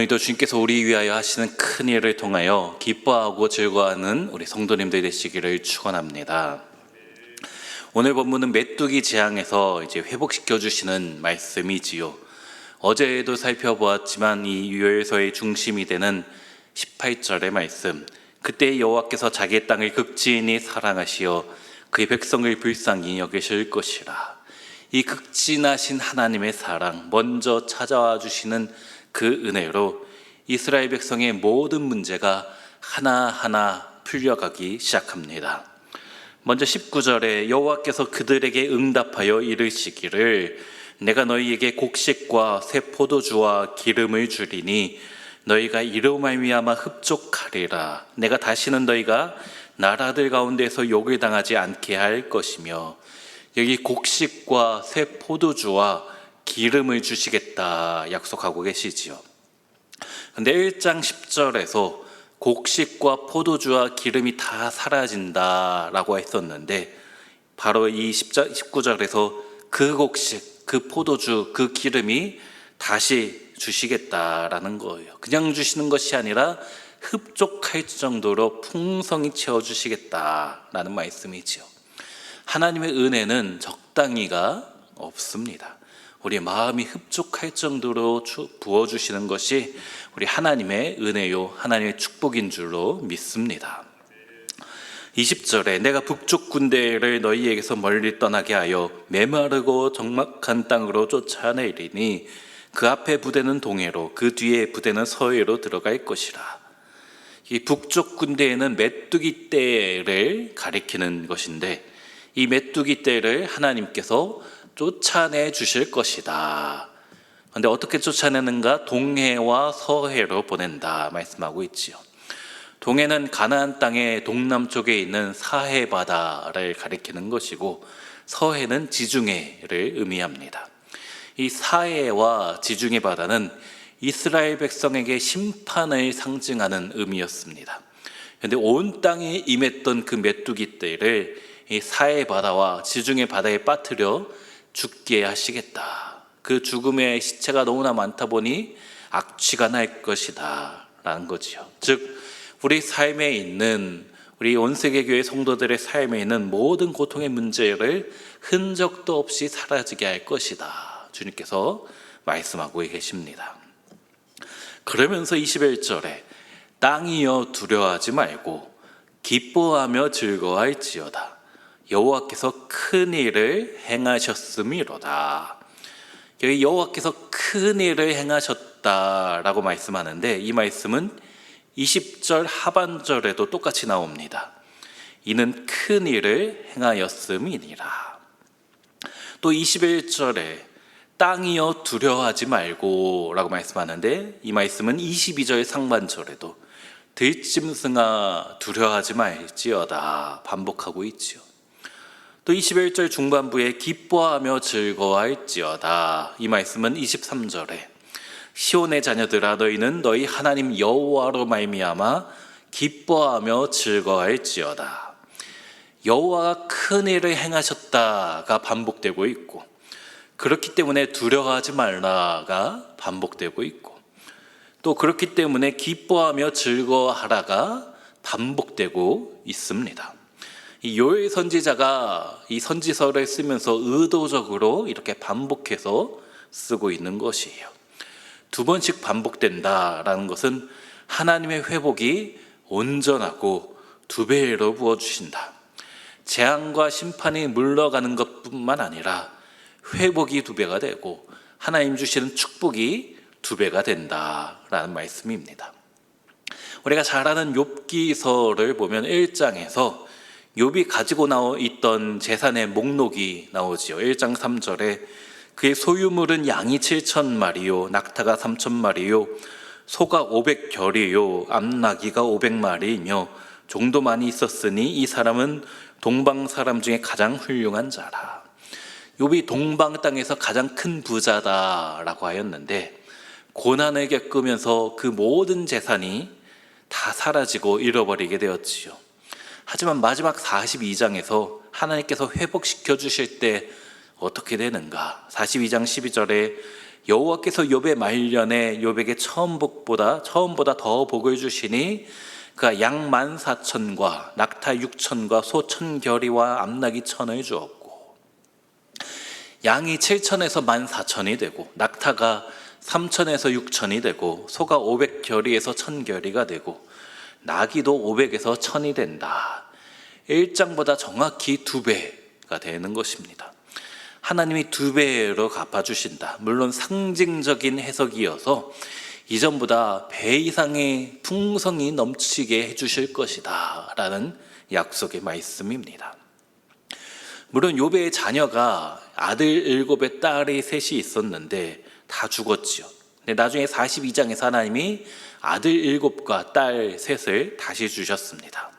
오늘도 주님께서 우리 위하여 하시는 큰 일을 통하여 기뻐하고 즐거워하는 우리 성도님들 되시기를 축원합니다. 오늘 본문은 메뚜기 재앙에서 회복시켜 주시는 말씀이지요. 어제도 살펴보았지만 이 요엘서의 중심이 되는 18절의 말씀, 그때 여호와께서 자기의 땅을 극진히 사랑하시어 그의 백성을 불쌍히 여기실 것이라. 이 극진하신 하나님의 사랑, 먼저 찾아와 주시는 그 은혜로 이스라엘 백성의 모든 문제가 하나하나 풀려가기 시작합니다. 먼저 19절에 여호와께서 그들에게 응답하여 이르시기를 내가 너희에게 곡식과 새 포도주와 기름을 주리니 너희가 이로 말미암아 흡족하리라. 내가 다시는 너희가 나라들 가운데서 욕을 당하지 않게 할 것이며, 여기 곡식과 새 포도주와 기름을 주시겠다 약속하고 계시지요. 근데 1장 10절에서 곡식과 포도주와 기름이 다 사라진다라고 했었는데, 바로 이 19절에서 그 곡식, 그 포도주, 그 기름이 다시 주시겠다라는 거예요. 그냥 주시는 것이 아니라 흡족할 정도로 풍성히 채워주시겠다라는 말씀이지요. 하나님의 은혜는 적당히가 없습니다. 우리 마음이 흡족할 정도로 부어주시는 것이 우리 하나님의 은혜요, 하나님의 축복인 줄로 믿습니다. 20절에 내가 북쪽 군대를 너희에게서 멀리 떠나게 하여 메마르고 적막한 땅으로 쫓아내리니 그 앞에 부대는 동해로 그 뒤에 부대는 서해로 들어갈 것이라. 이 북쪽 군대에는 메뚜기 떼를 가리키는 것인데, 이 메뚜기 떼를 하나님께서 쫓아내 주실 것이다. 그런데 어떻게 쫓아내는가? 동해와 서해로 보낸다 말씀하고 있지요. 동해는 가나안 땅의 동남쪽에 있는 사해 바다를 가리키는 것이고, 서해는 지중해를 의미합니다. 이 사해와 지중해 바다는 이스라엘 백성에게 심판을 상징하는 의미였습니다. 그런데 온 땅에 임했던 그 메뚜기 떼를 이 사해 바다와 지중해 바다에 빠뜨려 죽게 하시겠다. 그 죽음의 시체가 너무나 많다 보니 악취가 날 것이다 라는 거지요. 즉 우리 삶에 있는, 우리 온 세계 교회 성도들의 삶에 있는 모든 고통의 문제를 흔적도 없이 사라지게 할 것이다, 주님께서 말씀하고 계십니다. 그러면서 21절에 땅이여 두려워하지 말고 기뻐하며 즐거워할지어다. 여호와께서 큰 일을 행하셨음이로다. 여기 여호와께서 큰 일을 행하셨다라고 말씀하는데, 이 말씀은 20절 하반절에도 똑같이 나옵니다. 이는 큰 일을 행하였음이니라. 또 21절에 땅이여 두려워하지 말고 라고 말씀하는데, 이 말씀은 22절 상반절에도 들짐승아 두려워하지 말지어다 반복하고 있지요. 또 21절 중반부에 기뻐하며 즐거워할지어다, 이 말씀은 23절에 시온의 자녀들아 너희는 너희 하나님 여호와로 말미암아 기뻐하며 즐거워할지어다. 여호와가 큰 일을 행하셨다가 반복되고 있고, 그렇기 때문에 두려워하지 말라가 반복되고 있고, 또 그렇기 때문에 기뻐하며 즐거워하라가 반복되고 있습니다. 이 요엘 선지자가 이 선지서를 쓰면서 의도적으로 이렇게 반복해서 쓰고 있는 것이에요. 두 번씩 반복된다라는 것은 하나님의 회복이 온전하고 두 배로 부어주신다. 재앙과 심판이 물러가는 것뿐만 아니라 회복이 두 배가 되고 하나님 주시는 축복이 두 배가 된다라는 말씀입니다. 우리가 잘 아는 욥기서를 보면 1장에서 욥이 가지고 있던 재산의 목록이 나오지요. 1장 3절에 그의 소유물은 양이 7,000마리요 낙타가 3,000마리요 소가 500결이요 암나귀가 500마리이며 종도 많이 있었으니 이 사람은 동방 사람 중에 가장 훌륭한 자라. 욥이 동방 땅에서 가장 큰 부자다라고 하였는데, 고난을 겪으면서 그 모든 재산이 다 사라지고 잃어버리게 되었지요. 하지만 마지막 42장에서 하나님께서 회복시켜 주실 때 어떻게 되는가? 42장 12절에 여호와께서 욥의 말년에 욥에게 처음보다 더 복을 주시니 그가 양 14,000과 낙타 6,000과 소 1,000겨리와 암나귀 1,000을 주었고, 양이 7,000에서 14,000이 되고 낙타가 3,000에서 6,000이 되고 소가 500겨리에서 1,000겨리가 되고 나귀도 500에서 1,000이 된다. 1장보다 정확히 2배가 되는 것입니다. 하나님이 2배로 갚아주신다. 물론 상징적인 해석이어서 이전보다 배 이상의 풍성이 넘치게 해주실 것이다 라는 약속의 말씀입니다. 물론 욥의 자녀가 아들 7에 딸이 3이 있었는데 다 죽었지요. 근데 나중에 42장에서 하나님이 아들 7과 딸 3을 다시 주셨습니다.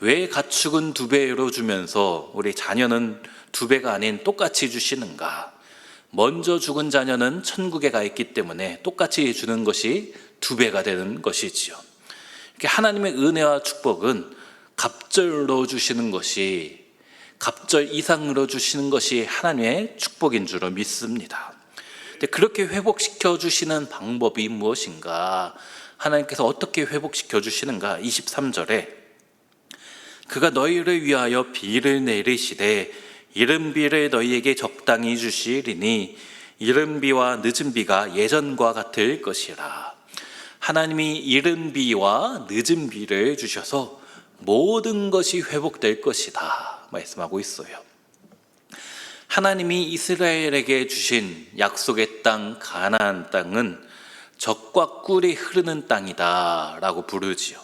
왜 가축은 2배로 주면서 우리 자녀는 2배가 아닌 똑같이 주시는가? 먼저 죽은 자녀는 천국에 가 있기 때문에 똑같이 주는 것이 2배가 되는 것이지요. 이렇게 하나님의 은혜와 축복은 갑절로 주시는 것이, 갑절 이상으로 주시는 것이 하나님의 축복인 줄로 믿습니다. 근데 그렇게 회복시켜 주시는 방법이 무엇인가? 하나님께서 어떻게 회복시켜 주시는가? 23절에 그가 너희를 위하여 비를 내리시되 이른 비를 너희에게 적당히 주시리니 이른 비와 늦은 비가 예전과 같을 것이라. 하나님이 이른 비와 늦은 비를 주셔서 모든 것이 회복될 것이다 말씀하고 있어요. 하나님이 이스라엘에게 주신 약속의 땅 가나안 땅은 젖과 꿀이 흐르는 땅이다 라고 부르지요.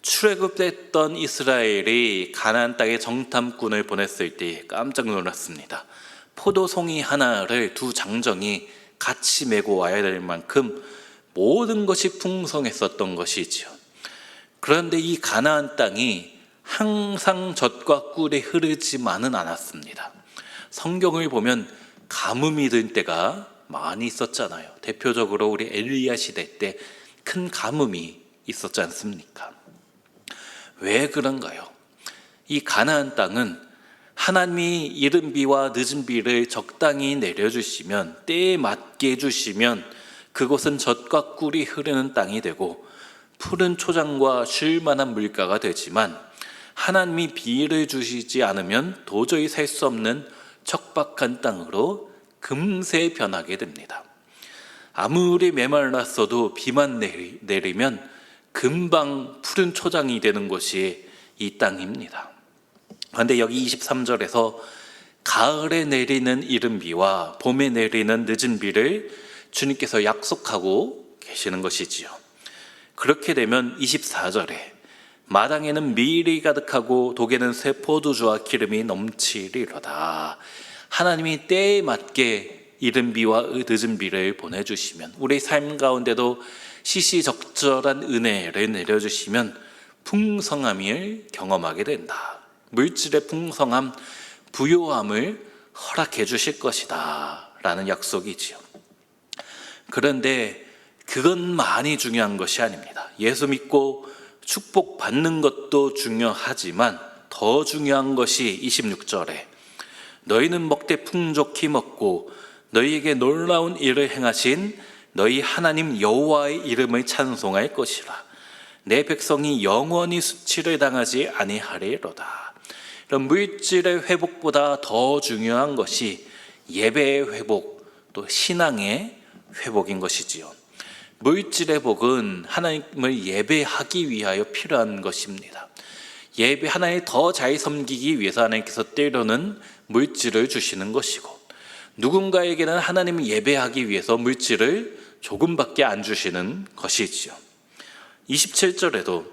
출애굽됐던 이스라엘이 가나안 땅에 정탐꾼을 보냈을 때 깜짝 놀랐습니다. 포도송이 하나를 2 장정이 같이 메고 와야 될 만큼 모든 것이 풍성했었던 것이지요. 그런데 이 가나안 땅이 항상 젖과 꿀이 흐르지만은 않았습니다. 성경을 보면 가뭄이 들 때가 많이 있었잖아요. 대표적으로 우리 엘리야 시대 때 큰 가뭄이 있었지 않습니까? 왜 그런가요? 이 가나안 땅은 하나님이 이른 비와 늦은 비를 적당히 내려주시면, 때에 맞게 해주시면 그곳은 젖과 꿀이 흐르는 땅이 되고 푸른 초장과 쉴 만한 물가가 되지만, 하나님이 비를 주시지 않으면 도저히 살 수 없는 척박한 땅으로 금세 변하게 됩니다. 아무리 메말랐어도 비만 내리면 금방 푸른 초장이 되는 것이 이 땅입니다. 그런데 여기 23절에서 가을에 내리는 이른 비와 봄에 내리는 늦은 비를 주님께서 약속하고 계시는 것이지요. 그렇게 되면 24절에 마당에는 밀이 가득하고 독에는 새 포도주와 기름이 넘치리로다. 하나님이 때에 맞게 이른 비와 늦은 비를 보내주시면, 우리 삶 가운데도 시시적절한 은혜를 내려주시면 풍성함을 경험하게 된다. 물질의 풍성함, 부요함을 허락해 주실 것이다 라는 약속이지요. 그런데 그것만이 중요한 것이 아닙니다. 예수 믿고 축복받는 것도 중요하지만 더 중요한 것이 26절에 너희는 먹되 풍족히 먹고 너희에게 놀라운 일을 행하신 너희 하나님 여호와의 이름을 찬송할 것이라. 내 백성이 영원히 수치를 당하지 아니하리로다. 이런 물질의 회복보다 더 중요한 것이 예배의 회복, 또 신앙의 회복인 것이지요. 물질의 복은 하나님을 예배하기 위하여 필요한 것입니다. 예배 하나님 더 잘 섬기기 위해서 하나님께서 때로는 물질을 주시는 것이고, 누군가에게는 하나님을 예배하기 위해서 물질을 조금밖에 안 주시는 것이지요. 27절에도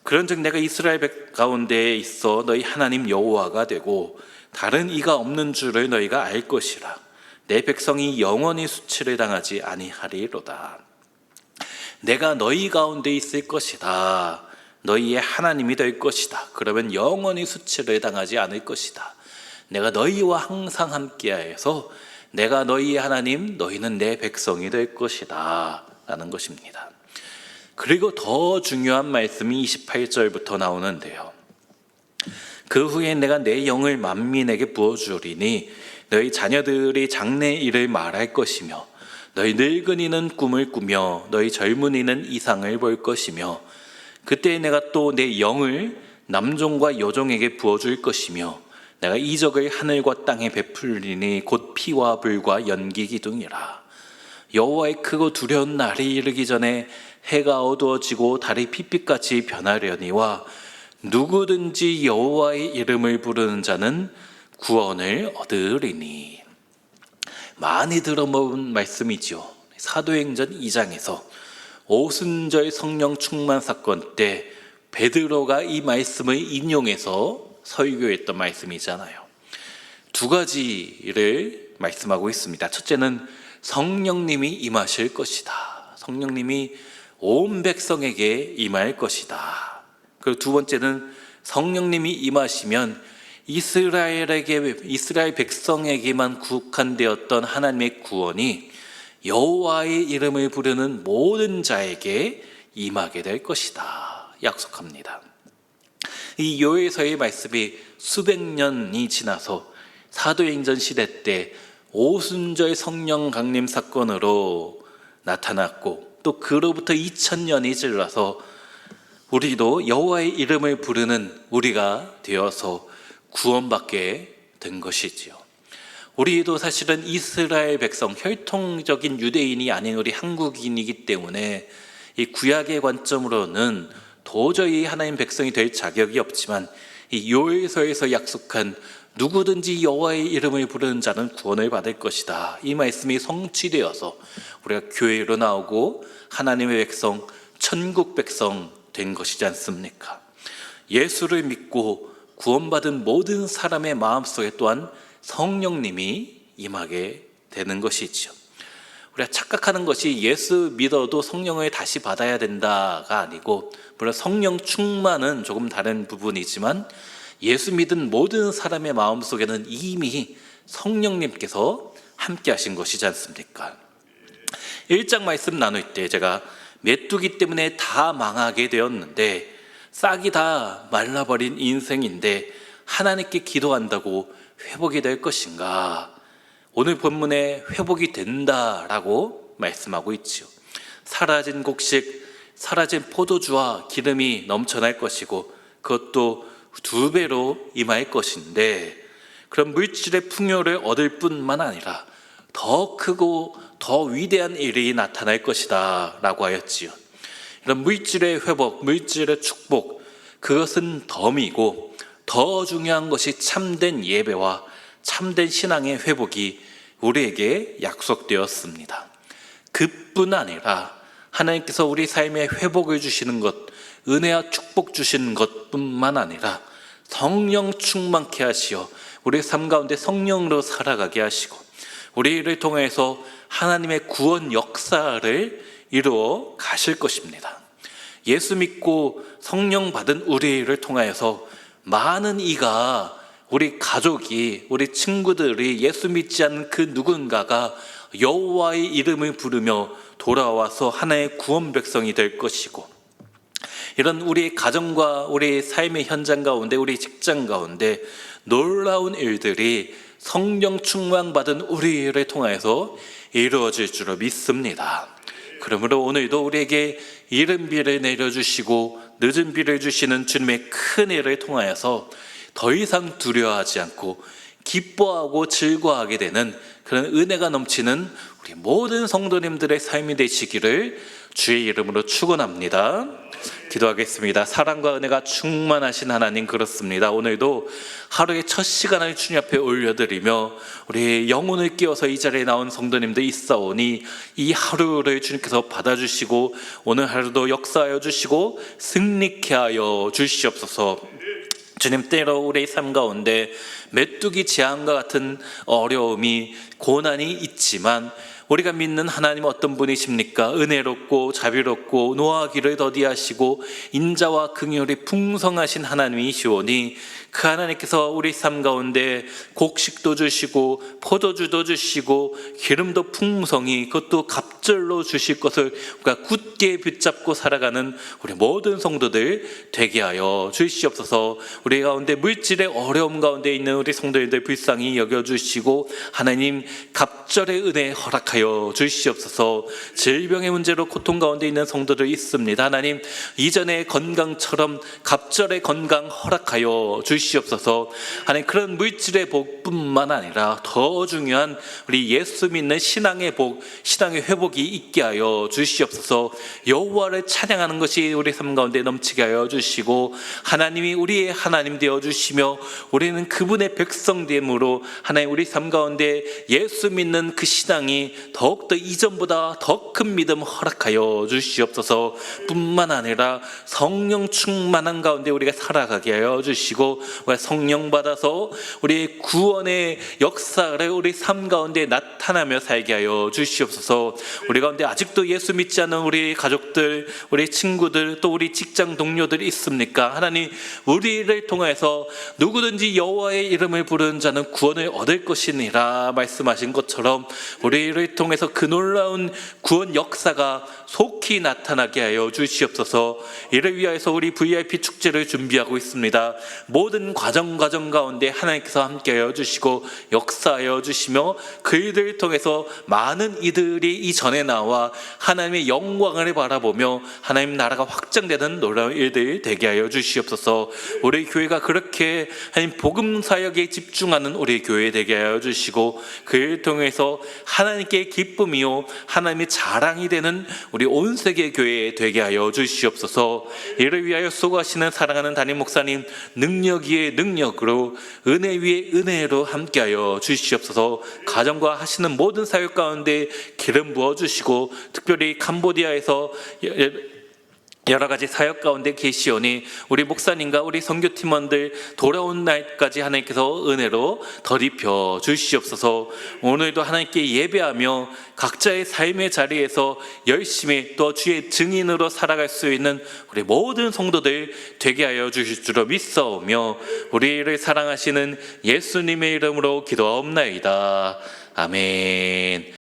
그런즉 내가 이스라엘 백 가운데에 있어 너희 하나님 여호와가 되고 다른 이가 없는 줄을 너희가 알 것이라. 내 백성이 영원히 수치를 당하지 아니하리로다. 내가 너희 가운데 있을 것이다. 너희의 하나님이 될 것이다. 그러면 영원히 수치를 당하지 않을 것이다. 내가 너희와 항상 함께하여서 내가 너희의 하나님, 너희는 내 백성이 될 것이다 라는 것입니다. 그리고 더 중요한 말씀이 28절부터 나오는데요. 그 후에 내가 내 영을 만민에게 부어주리니 너희 자녀들이 장래 일을 말할 것이며 너희 늙은이는 꿈을 꾸며 너희 젊은이는 이상을 볼 것이며 그때 내가 또 내 영을 남종과 여종에게 부어줄 것이며 내가 이적을 하늘과 땅에 베풀리니 곧 피와 불과 연기 기둥이라. 여호와의 크고 두려운 날이 이르기 전에 해가 어두워지고 달이 핏빛같이 변하려니와 누구든지 여호와의 이름을 부르는 자는 구원을 얻으리니. 많이 들어본 말씀이죠. 사도행전 2장에서 오순절 성령 충만 사건 때 베드로가 이 말씀을 인용해서 설교했던 말씀이잖아요. 두 가지를 말씀하고 있습니다. 첫째는 성령님이 임하실 것이다. 성령님이 온 백성에게 임할 것이다. 그리고 두 번째는 성령님이 임하시면 이스라엘 백성에게만 국한되었던 하나님의 구원이 여호와의 이름을 부르는 모든 자에게 임하게 될 것이다. 약속합니다. 이 요엘서의 말씀이 수백 년이 지나서 사도행전 시대 때 오순절 성령 강림 사건으로 나타났고 또 그로부터 2000년이 질러서 우리도 여호와의 이름을 부르는 우리가 되어서 구원받게 된 것이지요. 우리도 사실은 이스라엘 백성, 혈통적인 유대인이 아닌 우리 한국인이기 때문에 이 구약의 관점으로는 도저히 하나님 백성이 될 자격이 없지만 이 요엘서에서 약속한 누구든지 여호와의 이름을 부르는 자는 구원을 받을 것이다. 이 말씀이 성취되어서 우리가 교회로 나오고 하나님의 백성, 천국 백성 된 것이지 않습니까? 예수를 믿고 구원받은 모든 사람의 마음속에 또한 성령님이 임하게 되는 것이죠. 우리가 착각하는 것이 예수 믿어도 성령을 다시 받아야 된다가 아니고, 물론 성령 충만은 조금 다른 부분이지만 예수 믿은 모든 사람의 마음속에는 이미 성령님께서 함께 하신 것이지 않습니까? 1장 말씀 나눌 때 제가 메뚜기 때문에 다 망하게 되었는데, 싹이 다 말라버린 인생인데 하나님께 기도한다고 회복이 될 것인가? 오늘 본문에 회복이 된다라고 말씀하고 있죠. 사라진 곡식, 사라진 포도주와 기름이 넘쳐날 것이고 그것도 2배로 임할 것인데, 그런 물질의 풍요를 얻을 뿐만 아니라 더 크고 더 위대한 일이 나타날 것이다 라고 하였지요. 이런 물질의 회복, 물질의 축복, 그것은 덤이고 더 중요한 것이 참된 예배와 참된 신앙의 회복이 우리에게 약속되었습니다. 그뿐 아니라 하나님께서 우리 삶에 회복을 주시는 것, 은혜와 축복 주시는 것뿐만 아니라 성령 충만케 하시어 우리 삶 가운데 성령으로 살아가게 하시고 우리를 통해서 하나님의 구원 역사를 이루어 가실 것입니다. 예수 믿고 성령 받은 우리를 통하여서 많은 이가, 우리 가족이, 우리 친구들이, 예수 믿지 않는 그 누군가가 여호와의 이름을 부르며 돌아와서 하나의 구원 백성이 될 것이고, 이런 우리 가정과 우리 삶의 현장 가운데, 우리 직장 가운데 놀라운 일들이 성령 충만 받은 우리를 통해서 이루어질 줄로 믿습니다. 그러므로 오늘도 우리에게 이른 비를 내려주시고 늦은 비를 주시는 주님의 큰 일을 통하여서 더 이상 두려워하지 않고 기뻐하고 즐거워하게 되는 그런 은혜가 넘치는 우리 모든 성도님들의 삶이 되시기를 주의 이름으로 축원합니다. 기도하겠습니다. 사랑과 은혜가 충만하신 하나님, 그렇습니다. 오늘도 하루의 첫 시간을 주님 앞에 올려드리며 우리 영혼을 끼워서 이 자리에 나온 성도님들 있사오니 이 하루를 주님께서 받아주시고 오늘 하루도 역사하여 주시고 승리케 하여 주시옵소서. 주님, 때로 우리의 삶 가운데 메뚜기 재앙과 같은 어려움이, 고난이 있지만 우리가 믿는 하나님 어떤 분이십니까? 은혜롭고 자비롭고 노하기를 더디하시고 인자와 긍휼이 풍성하신 하나님이시오니 그 하나님께서 우리 삶 가운데 곡식도 주시고 포도주도 주시고 기름도 풍성히, 그것도 갑절로 주실 것을 우리가 굳게 붙잡고 살아가는 우리 모든 성도들 되게 하여 주시옵소서. 우리 가운데 물질의 어려움 가운데 있는 우리 성도님들 불쌍히 여겨주시고 하나님, 갑절의 은혜 허락하여 주시옵소서. 질병의 문제로 고통 가운데 있는 성도들 있습니다. 하나님, 이전의 건강처럼 갑절의 건강 허락하여 주시옵소서. 하나님, 그런 물질의 복뿐만 아니라 더 중요한 우리 예수 믿는 신앙의 복, 신앙의 회복이 있게 하여 주시옵소서. 여호와를 찬양하는 것이 우리 삶 가운데 넘치게 하여 주시고, 하나님이 우리의 하나님 되어 주시며 우리는 그분의 백성됨으로 하나님 우리 삶 가운데 예수 믿는 그 신앙이 더욱더 이전보다 더 큰 믿음 허락하여 주시옵소서. 뿐만 아니라 성령 충만한 가운데 우리가 살아가게 하여 주시고, 성령 받아서 우리의 구원의 역사를 우리 삶 가운데 나타나며 살게 하여 주시옵소서. 우리 가운데 아직도 예수 믿지 않는 우리 가족들, 우리 친구들, 또 우리 직장 동료들이 있습니까? 하나님, 우리를 통해서 누구든지 여호와의 이름을 부르는 자는 구원을 얻을 것이니라 말씀하신 것처럼 우리를 통해서 그 놀라운 구원 역사가 속히 나타나게 하여 주시옵소서. 이를 위하여서 우리 VIP 축제를 준비하고 있습니다. 모든 과정 가운데 하나님께서 함께하여 주시고 역사하여 주시며 그들을 통해서 많은 이들이 이전에 나와 하나님의 영광을 바라보며 하나님 나라가 확장되는 놀라운 일들 되게 하여 주시옵소서. 우리 교회가 그렇게 하나님 복음 사역에 집중하는 우리 교회 되게 하여 주시고, 그를 통해서 하나님께 기쁨이요 하나님의 자랑이 되는 우리 온 세계 교회 되게 하여 주시옵소서. 이를 위하여 수고하시는 사랑하는 담임 목사님, 능력 위에 능력으로, 은혜 위에 은혜로 함께하여 주시옵소서. 가정과 하시는 모든 사역 가운데 기름 부어주시고, 특별히 캄보디아에서 여러 가지 사역 가운데 계시오니 우리 목사님과 우리 선교팀원들 돌아온 날까지 하나님께서 은혜로 덧입혀 주시옵소서. 오늘도 하나님께 예배하며 각자의 삶의 자리에서 열심히 또 주의 증인으로 살아갈 수 있는 우리 모든 성도들 되게 하여 주실 줄로 믿사오며 우리를 사랑하시는 예수님의 이름으로 기도하옵나이다. 아멘.